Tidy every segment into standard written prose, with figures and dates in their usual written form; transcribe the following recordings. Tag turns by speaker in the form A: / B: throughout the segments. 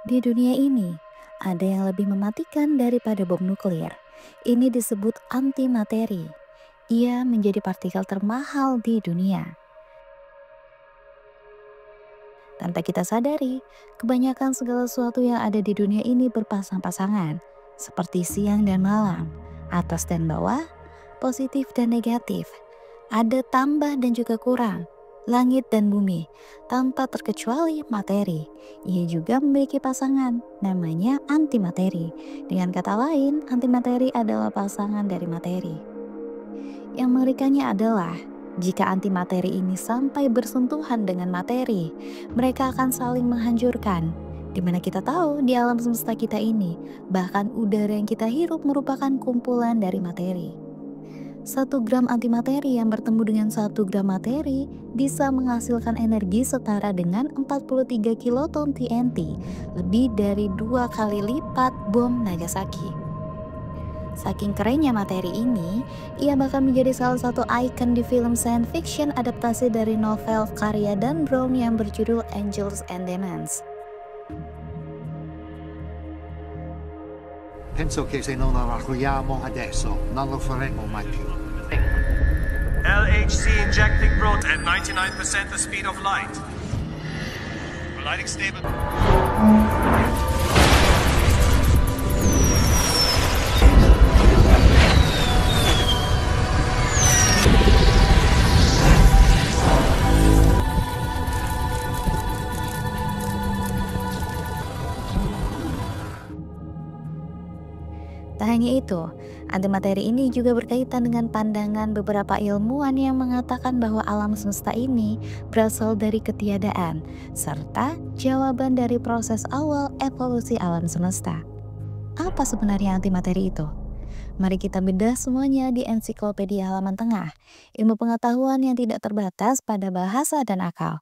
A: Di dunia ini, ada yang lebih mematikan daripada bom nuklir. Ini disebut antimateri. Ia menjadi partikel termahal di dunia. Tanpa kita sadari, kebanyakan segala sesuatu yang ada di dunia ini berpasang-pasangan, seperti siang dan malam, atas dan bawah, positif dan negatif, ada tambah dan juga kurang, langit dan bumi, tanpa terkecuali materi. Ia juga memiliki pasangan, namanya antimateri. Dengan kata lain, antimateri adalah pasangan dari materi. Yang mengerikannya adalah jika antimateri ini sampai bersentuhan dengan materi, mereka akan saling menghancurkan. Di mana kita tahu di alam semesta kita ini, bahkan udara yang kita hirup merupakan kumpulan dari materi. 1 gram antimateri yang bertemu dengan 1 gram materi bisa menghasilkan energi setara dengan 43 kiloton TNT, lebih dari 2 kali lipat bom Nagasaki. Saking kerennya materi ini, ia bahkan menjadi salah satu ikon di film science fiction adaptasi dari novel karya Dan Brown yang berjudul Angels and Demons.
B: Penso che se non la raccogliamo adesso, non lo faremo mai più.
C: LHC injecting prot at 99% the speed of light. Lighting stable.
A: Tak hanya itu, antimateri ini juga berkaitan dengan pandangan beberapa ilmuwan yang mengatakan bahwa alam semesta ini berasal dari ketiadaan, serta jawaban dari proses awal evolusi alam semesta. Apa sebenarnya antimateri itu? Mari kita bedah semuanya di ensiklopedia halaman tengah, ilmu pengetahuan yang tidak terbatas pada bahasa dan akal.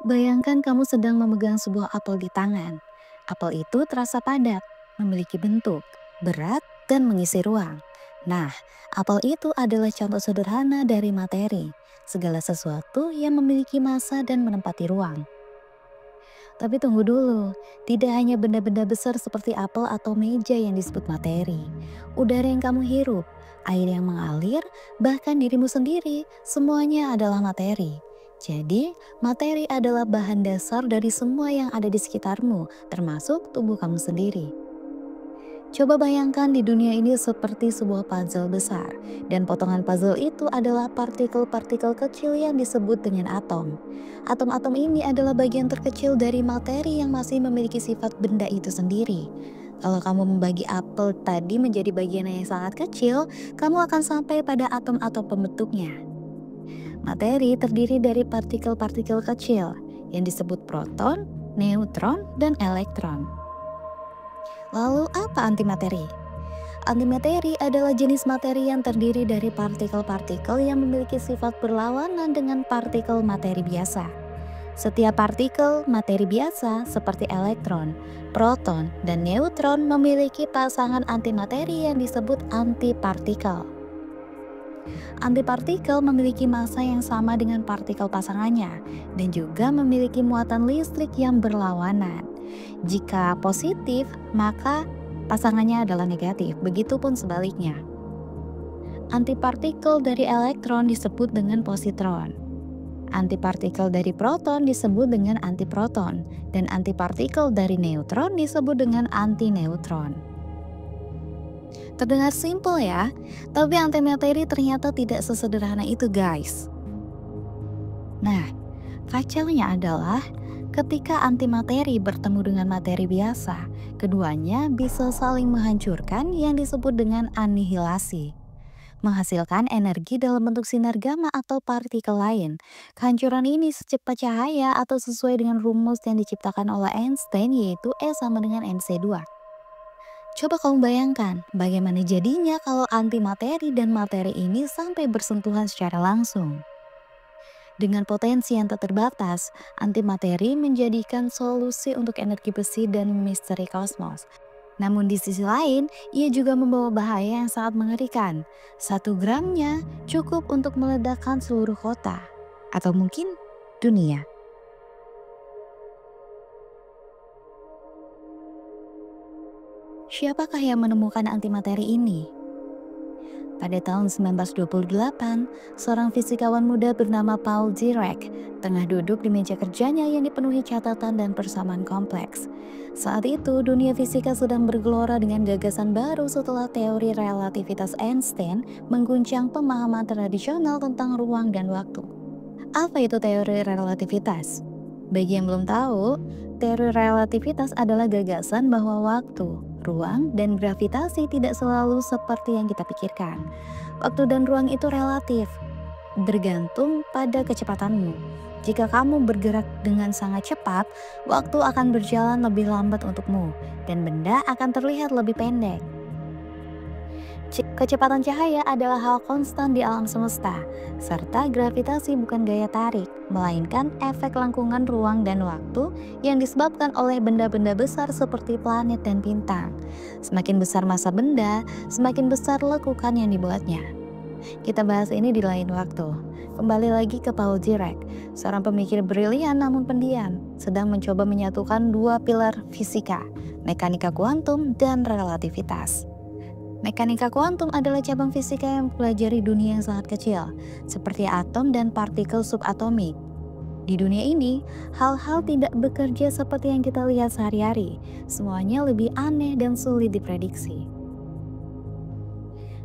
A: Bayangkan kamu sedang memegang sebuah apel di tangan. Apel itu terasa padat, memiliki bentuk, berat, dan mengisi ruang. Nah, apel itu adalah contoh sederhana dari materi, segala sesuatu yang memiliki massa dan menempati ruang. Tapi tunggu dulu, tidak hanya benda-benda besar seperti apel atau meja yang disebut materi. Udara yang kamu hirup, air yang mengalir, bahkan dirimu sendiri, semuanya adalah materi. Jadi, materi adalah bahan dasar dari semua yang ada di sekitarmu, termasuk tubuh kamu sendiri. Coba bayangkan di dunia ini seperti sebuah puzzle besar, dan potongan puzzle itu adalah partikel-partikel kecil yang disebut dengan atom. Atom-atom ini adalah bagian terkecil dari materi yang masih memiliki sifat benda itu sendiri. Kalau kamu membagi apel tadi menjadi bagian yang sangat kecil, kamu akan sampai pada atom-atom pembentuknya. Materi terdiri dari partikel-partikel kecil yang disebut proton, neutron, dan elektron. Lalu apa antimateri? Antimateri adalah jenis materi yang terdiri dari partikel-partikel yang memiliki sifat berlawanan dengan partikel materi biasa. Setiap partikel materi biasa seperti elektron, proton, dan neutron memiliki pasangan antimateri yang disebut antipartikel. Antipartikel memiliki massa yang sama dengan partikel pasangannya dan juga memiliki muatan listrik yang berlawanan. Jika positif, maka pasangannya adalah negatif, begitupun sebaliknya. Antipartikel dari elektron disebut dengan positron. Antipartikel dari proton disebut dengan antiproton, dan antipartikel dari neutron disebut dengan antineutron. Terdengar simpel ya, tapi antimateri ternyata tidak sesederhana itu guys. Nah, kacaunya adalah ketika antimateri bertemu dengan materi biasa, keduanya bisa saling menghancurkan yang disebut dengan anihilasi. Menghasilkan energi dalam bentuk sinar gamma atau partikel lain. Kehancuran ini secepat cahaya atau sesuai dengan rumus yang diciptakan oleh Einstein yaitu E sama dengan mc2. Coba kamu bayangkan bagaimana jadinya kalau antimateri dan materi ini sampai bersentuhan secara langsung. Dengan potensi yang tak terbatas, antimateri menjadikan solusi untuk energi besi dan misteri kosmos. Namun di sisi lain, ia juga membawa bahaya yang sangat mengerikan. 1 gramnya cukup untuk meledakkan seluruh kota, atau mungkin dunia. Siapakah yang menemukan antimateri ini? Pada tahun 1928, seorang fisikawan muda bernama Paul Dirac tengah duduk di meja kerjanya yang dipenuhi catatan dan persamaan kompleks. Saat itu, dunia fisika sedang bergelora dengan gagasan baru setelah teori relativitas Einstein mengguncang pemahaman tradisional tentang ruang dan waktu. Apa itu teori relativitas? Bagi yang belum tahu, teori relativitas adalah gagasan bahwa waktu, ruang, dan gravitasi tidak selalu seperti yang kita pikirkan. Waktu dan ruang itu relatif, bergantung pada kecepatanmu. Jika kamu bergerak dengan sangat cepat, waktu akan berjalan lebih lambat untukmu, dan benda akan terlihat lebih pendek. Kecepatan cahaya adalah hal konstan di alam semesta, serta gravitasi bukan gaya tarik, melainkan efek lengkungan ruang dan waktu yang disebabkan oleh benda-benda besar seperti planet dan bintang. Semakin besar massa benda, semakin besar lekukan yang dibuatnya. Kita bahas ini di lain waktu. Kembali lagi ke Paul Dirac, seorang pemikir brilian namun pendiam, sedang mencoba menyatukan 2 pilar fisika, mekanika kuantum dan relativitas. Mekanika kuantum adalah cabang fisika yang mempelajari dunia yang sangat kecil, seperti atom dan partikel subatomik. Di dunia ini, hal-hal tidak bekerja seperti yang kita lihat sehari-hari. Semuanya lebih aneh dan sulit diprediksi.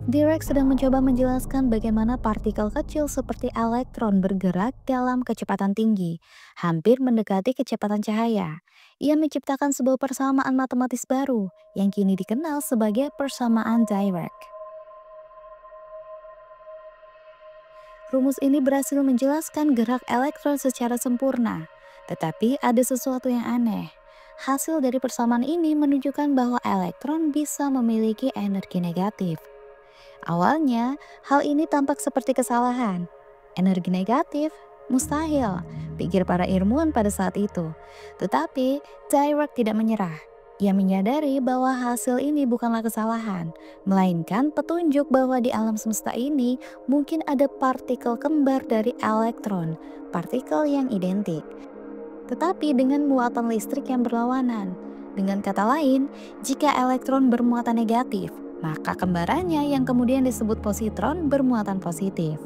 A: Dirac sedang mencoba menjelaskan bagaimana partikel kecil seperti elektron bergerak dalam kecepatan tinggi, hampir mendekati kecepatan cahaya. Ia menciptakan sebuah persamaan matematis baru yang kini dikenal sebagai persamaan Dirac. Rumus ini berhasil menjelaskan gerak elektron secara sempurna, tetapi ada sesuatu yang aneh. Hasil dari persamaan ini menunjukkan bahwa elektron bisa memiliki energi negatif. Awalnya, hal ini tampak seperti kesalahan. Energi negatif? Mustahil, pikir para ilmuwan pada saat itu. Tetapi, Dirac tidak menyerah. Ia menyadari bahwa hasil ini bukanlah kesalahan, melainkan petunjuk bahwa di alam semesta ini mungkin ada partikel kembar dari elektron, partikel yang identik, tetapi dengan muatan listrik yang berlawanan. Dengan kata lain, jika elektron bermuatan negatif, maka kembarannya yang kemudian disebut positron bermuatan positif.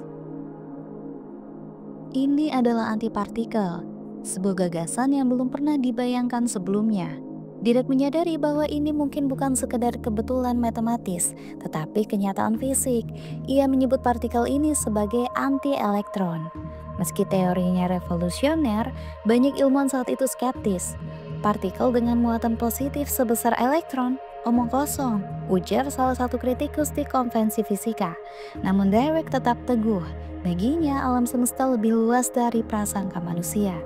A: Ini adalah antipartikel, sebuah gagasan yang belum pernah dibayangkan sebelumnya. Dirac menyadari bahwa ini mungkin bukan sekedar kebetulan matematis, tetapi kenyataan fisik. Ia menyebut partikel ini sebagai anti-elektron. Meski teorinya revolusioner, banyak ilmuwan saat itu skeptis. Partikel dengan muatan positif sebesar elektron, omong kosong, ujar salah satu kritikus di konvensi fisika. Namun Dirac tetap teguh, baginya alam semesta lebih luas dari prasangka manusia.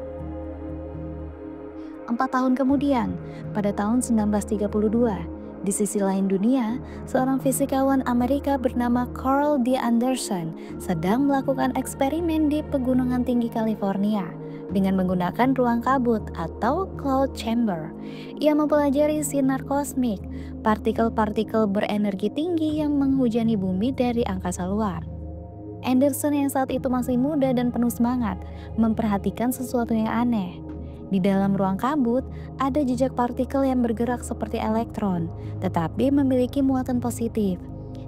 A: 4 tahun kemudian, pada tahun 1932, di sisi lain dunia, seorang fisikawan Amerika bernama Carl D. Anderson sedang melakukan eksperimen di Pegunungan Tinggi California dengan menggunakan ruang kabut atau cloud chamber. Ia mempelajari sinar kosmik, partikel-partikel berenergi tinggi yang menghujani bumi dari angkasa luar. Anderson yang saat itu masih muda dan penuh semangat, memperhatikan sesuatu yang aneh. Di dalam ruang kabut, ada jejak partikel yang bergerak seperti elektron, tetapi memiliki muatan positif.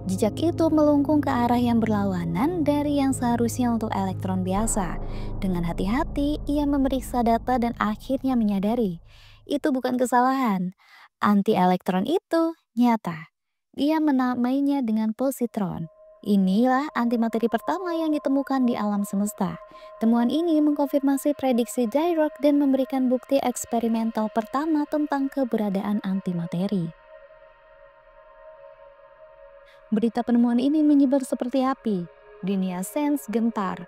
A: Jejak itu melengkung ke arah yang berlawanan dari yang seharusnya untuk elektron biasa. Dengan hati-hati, ia memeriksa data dan akhirnya menyadari, itu bukan kesalahan. Anti-elektron itu nyata. Ia menamainya dengan positron. Inilah antimateri pertama yang ditemukan di alam semesta. Temuan ini mengkonfirmasi prediksi Dirac dan memberikan bukti eksperimental pertama tentang keberadaan antimateri. Berita penemuan ini menyebar seperti api. Dunia sains gentar.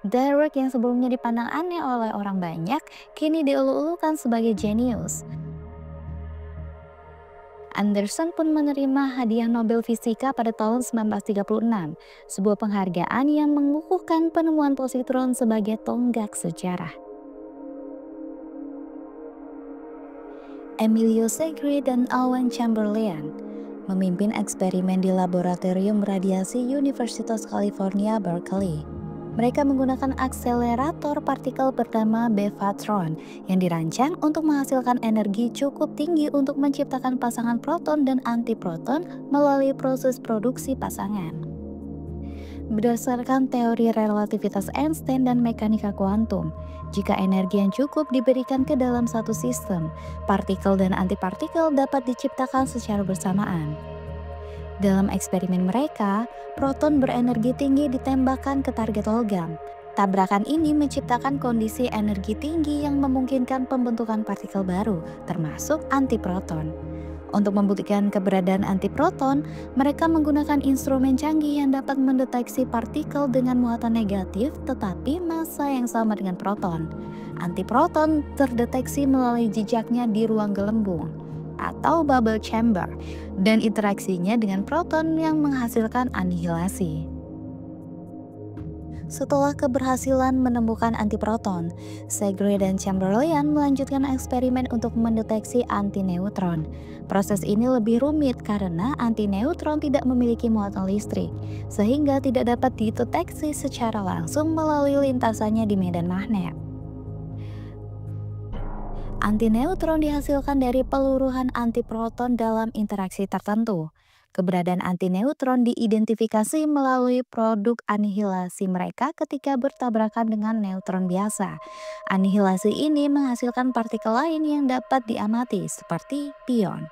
A: Dirac yang sebelumnya dipandang aneh oleh orang banyak, kini dielu-elukan sebagai jenius. Anderson pun menerima hadiah Nobel Fisika pada tahun 1936, sebuah penghargaan yang mengukuhkan penemuan positron sebagai tonggak sejarah. Emilio Segre dan Owen Chamberlain memimpin eksperimen di Laboratorium Radiasi Universitas California, Berkeley. Mereka menggunakan akselerator partikel bernama Bevatron yang dirancang untuk menghasilkan energi cukup tinggi untuk menciptakan pasangan proton dan antiproton melalui proses produksi pasangan. Berdasarkan teori relativitas Einstein dan mekanika kuantum, jika energi yang cukup diberikan ke dalam satu sistem, partikel dan antipartikel dapat diciptakan secara bersamaan. Dalam eksperimen mereka, proton berenergi tinggi ditembakkan ke target logam. Tabrakan ini menciptakan kondisi energi tinggi yang memungkinkan pembentukan partikel baru, termasuk antiproton. Untuk membuktikan keberadaan antiproton, mereka menggunakan instrumen canggih yang dapat mendeteksi partikel dengan muatan negatif tetapi massa yang sama dengan proton. Antiproton terdeteksi melalui jejaknya di ruang gelembung atau bubble chamber dan interaksinya dengan proton yang menghasilkan anihilasi. Setelah keberhasilan menemukan antiproton, Segre dan Chamberlain melanjutkan eksperimen untuk mendeteksi antineutron. Proses ini lebih rumit karena antineutron tidak memiliki muatan listrik, sehingga tidak dapat dideteksi secara langsung melalui lintasannya di medan magnet. Antineutron dihasilkan dari peluruhan antiproton dalam interaksi tertentu. Keberadaan antineutron diidentifikasi melalui produk anihilasi mereka ketika bertabrakan dengan neutron biasa. Anihilasi ini menghasilkan partikel lain yang dapat diamati, seperti pion.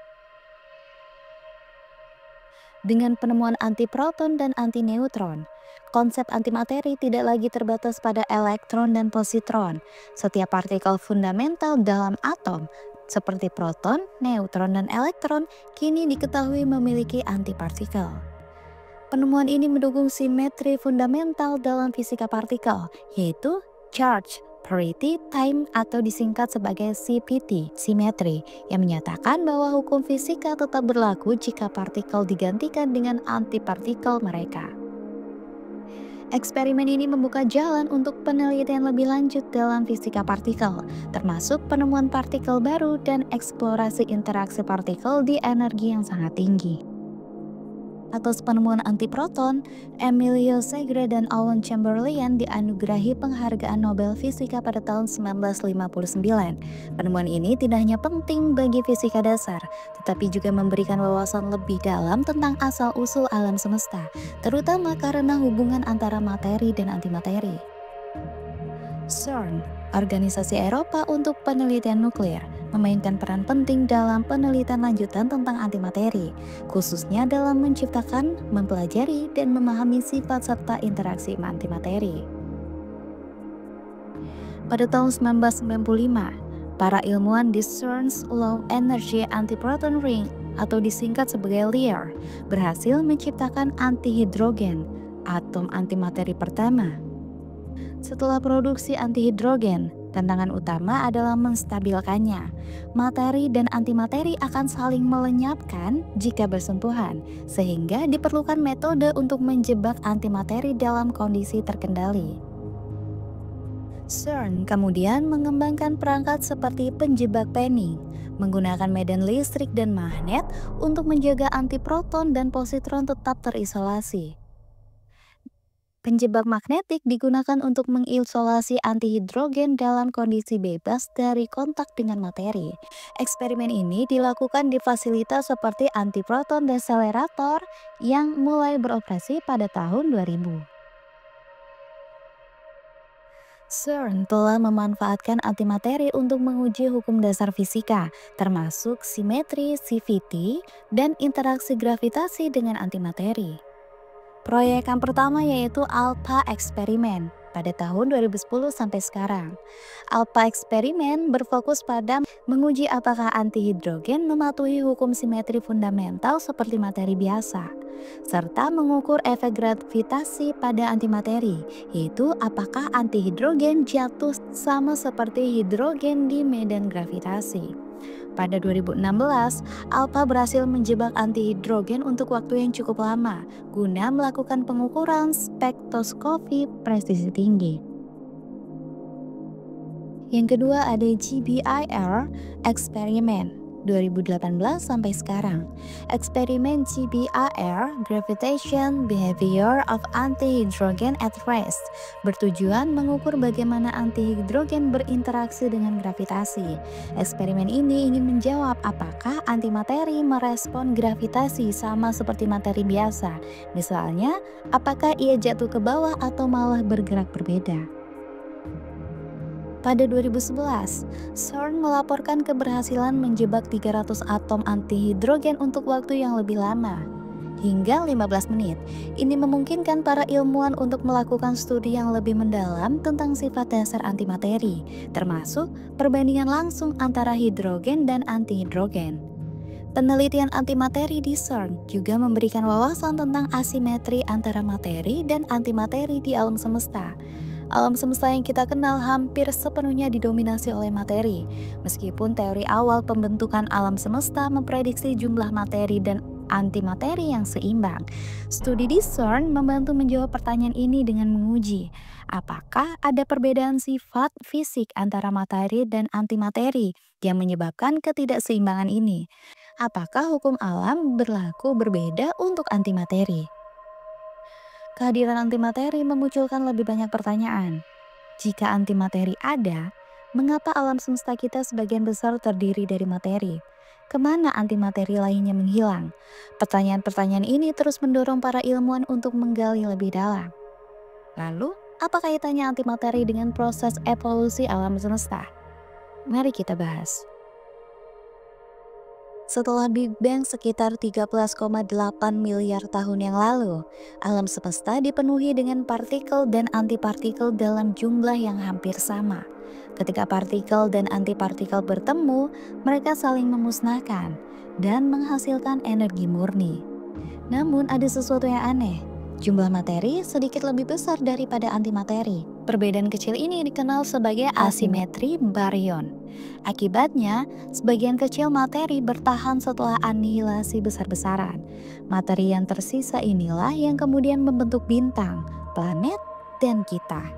A: Dengan penemuan antiproton dan antineutron, konsep antimateri tidak lagi terbatas pada elektron dan positron. Setiap partikel fundamental dalam atom, seperti proton, neutron, dan elektron, kini diketahui memiliki antipartikel. Penemuan ini mendukung simetri fundamental dalam fisika partikel, yaitu charge parity time atau disingkat sebagai CPT, simetri, yang menyatakan bahwa hukum fisika tetap berlaku jika partikel digantikan dengan antipartikel mereka. Eksperimen ini membuka jalan untuk penelitian lebih lanjut dalam fisika partikel, termasuk penemuan partikel baru dan eksplorasi interaksi partikel di energi yang sangat tinggi. Atas penemuan antiproton, Emilio Segre dan Owen Chamberlain dianugerahi penghargaan Nobel Fisika pada tahun 1959. Penemuan ini tidak hanya penting bagi fisika dasar, tetapi juga memberikan wawasan lebih dalam tentang asal-usul alam semesta, terutama karena hubungan antara materi dan antimateri. CERN, Organisasi Eropa untuk Penelitian Nuklir, memainkan peran penting dalam penelitian lanjutan tentang antimateri, khususnya dalam menciptakan, mempelajari, dan memahami sifat serta interaksi antimateri. Pada tahun 1995, para ilmuwan di CERN's Low Energy Antiproton Ring atau disingkat sebagai LEAR berhasil menciptakan antihidrogen, atom antimateri pertama. Setelah produksi antihidrogen, tantangan utama adalah menstabilkannya. Materi dan antimateri akan saling melenyapkan jika bersentuhan, sehingga diperlukan metode untuk menjebak antimateri dalam kondisi terkendali. CERN kemudian mengembangkan perangkat seperti penjebak Penning, menggunakan medan listrik dan magnet untuk menjaga antiproton dan positron tetap terisolasi. Penjebak magnetik digunakan untuk mengisolasi antihidrogen dalam kondisi bebas dari kontak dengan materi. Eksperimen ini dilakukan di fasilitas seperti antiproton decelerator yang mulai beroperasi pada tahun 2000. CERN telah memanfaatkan antimateri untuk menguji hukum dasar fisika, termasuk simetri, CVT, dan interaksi gravitasi dengan antimateri. Proyek yang pertama yaitu ALPA eksperimen pada tahun 2010 sampai sekarang. ALPA eksperimen berfokus pada menguji apakah antihidrogen mematuhi hukum simetri fundamental seperti materi biasa, serta mengukur efek gravitasi pada antimateri, yaitu apakah antihidrogen jatuh sama seperti hidrogen di medan gravitasi. Pada 2016, ALPA berhasil menjebak antihidrogen untuk waktu yang cukup lama guna melakukan pengukuran spektroskopi presisi tinggi. Yang kedua ada GBIR eksperimen 2018 sampai sekarang. Eksperimen GBIR Gravitation Behavior of Antihydrogen at Rest bertujuan mengukur bagaimana antihidrogen berinteraksi dengan gravitasi. Eksperimen ini ingin menjawab apakah antimateri merespon gravitasi sama seperti materi biasa. Misalnya, apakah ia jatuh ke bawah atau malah bergerak berbeda. Pada 2011, CERN melaporkan keberhasilan menjebak 300 atom antihidrogen untuk waktu yang lebih lama, hingga 15 menit. Ini memungkinkan para ilmuwan untuk melakukan studi yang lebih mendalam tentang sifat dasar antimateri, termasuk perbandingan langsung antara hidrogen dan antihidrogen. Penelitian antimateri di CERN juga memberikan wawasan tentang asimetri antara materi dan antimateri di alam semesta. Alam semesta yang kita kenal hampir sepenuhnya didominasi oleh materi. Meskipun teori awal pembentukan alam semesta memprediksi jumlah materi dan antimateri yang seimbang, studi di CERN membantu menjawab pertanyaan ini dengan menguji apakah ada perbedaan sifat fisik antara materi dan antimateri yang menyebabkan ketidakseimbangan ini. Apakah hukum alam berlaku berbeda untuk antimateri? Kehadiran antimateri memunculkan lebih banyak pertanyaan. Jika antimateri ada, mengapa alam semesta kita sebagian besar terdiri dari materi? Kemana antimateri lainnya menghilang? Pertanyaan-pertanyaan ini terus mendorong para ilmuwan untuk menggali lebih dalam. Lalu, apa kaitannya antimateri dengan proses evolusi alam semesta? Mari kita bahas. Setelah Big Bang sekitar 13,8 miliar tahun yang lalu, alam semesta dipenuhi dengan partikel dan antipartikel dalam jumlah yang hampir sama. Ketika partikel dan antipartikel bertemu, mereka saling memusnahkan dan menghasilkan energi murni. Namun ada sesuatu yang aneh. Jumlah materi sedikit lebih besar daripada antimateri. Perbedaan kecil ini dikenal sebagai asimetri baryon. Akibatnya, sebagian kecil materi bertahan setelah anihilasi besar-besaran. Materi yang tersisa inilah yang kemudian membentuk bintang, planet, dan kita.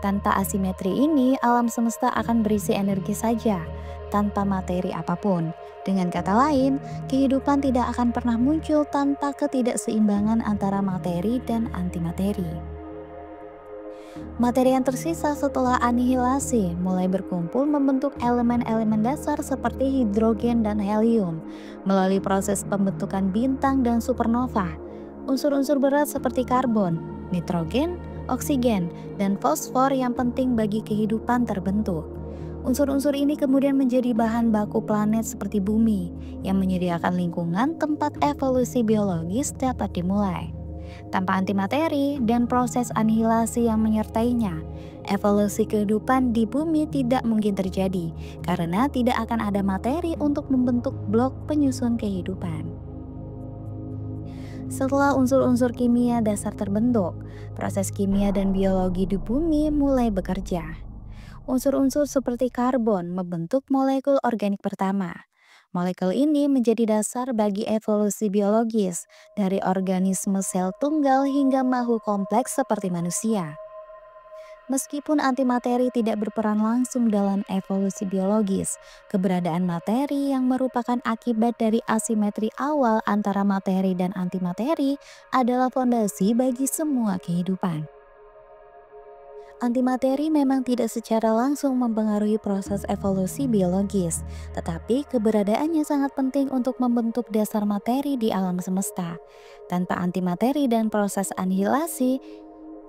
A: Tanpa asimetri ini, alam semesta akan berisi energi saja, tanpa materi apapun. Dengan kata lain, kehidupan tidak akan pernah muncul tanpa ketidakseimbangan antara materi dan antimateri. Materi yang tersisa setelah anihilasi mulai berkumpul membentuk elemen-elemen dasar seperti hidrogen dan helium. Melalui proses pembentukan bintang dan supernova, unsur-unsur berat seperti karbon, nitrogen, oksigen, dan fosfor yang penting bagi kehidupan terbentuk. Unsur-unsur ini kemudian menjadi bahan baku planet seperti bumi yang menyediakan lingkungan tempat evolusi biologis dapat dimulai. Tanpa antimateri dan proses anihilasi yang menyertainya, evolusi kehidupan di bumi tidak mungkin terjadi karena tidak akan ada materi untuk membentuk blok penyusun kehidupan. Setelah unsur-unsur kimia dasar terbentuk, proses kimia dan biologi di bumi mulai bekerja. Unsur-unsur seperti karbon membentuk molekul organik pertama. Molekul ini menjadi dasar bagi evolusi biologis dari organisme sel tunggal hingga makhluk kompleks seperti manusia. Meskipun antimateri tidak berperan langsung dalam evolusi biologis, keberadaan materi yang merupakan akibat dari asimetri awal antara materi dan antimateri adalah fondasi bagi semua kehidupan. Antimateri memang tidak secara langsung mempengaruhi proses evolusi biologis, tetapi keberadaannya sangat penting untuk membentuk dasar materi di alam semesta. Tanpa antimateri dan proses anihilasi,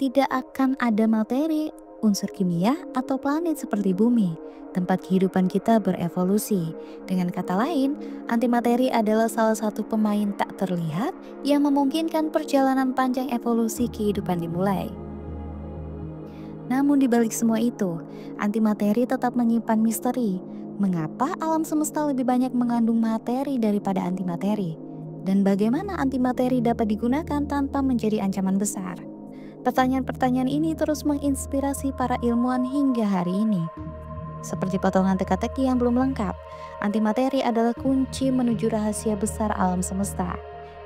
A: tidak akan ada materi, unsur kimia, atau planet seperti bumi, tempat kehidupan kita berevolusi. Dengan kata lain, antimateri adalah salah satu pemain tak terlihat yang memungkinkan perjalanan panjang evolusi kehidupan dimulai. Namun di balik semua itu, antimateri tetap menyimpan misteri. Mengapa alam semesta lebih banyak mengandung materi daripada antimateri? Dan bagaimana antimateri dapat digunakan tanpa menjadi ancaman besar? Pertanyaan-pertanyaan ini terus menginspirasi para ilmuwan hingga hari ini. seperti potongan teka-teki yang belum lengkap. Antimateri adalah kunci menuju rahasia besar alam semesta.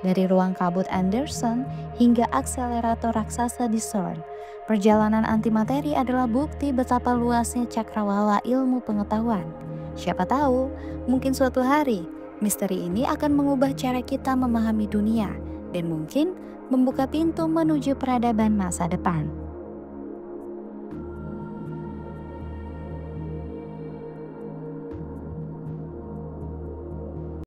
A: Dari ruang kabut Anderson hingga akselerator raksasa di CERN, perjalanan antimateri adalah bukti betapa luasnya cakrawala ilmu pengetahuan. Siapa tahu, mungkin suatu hari misteri ini akan mengubah cara kita memahami dunia dan mungkin membuka pintu menuju peradaban masa depan.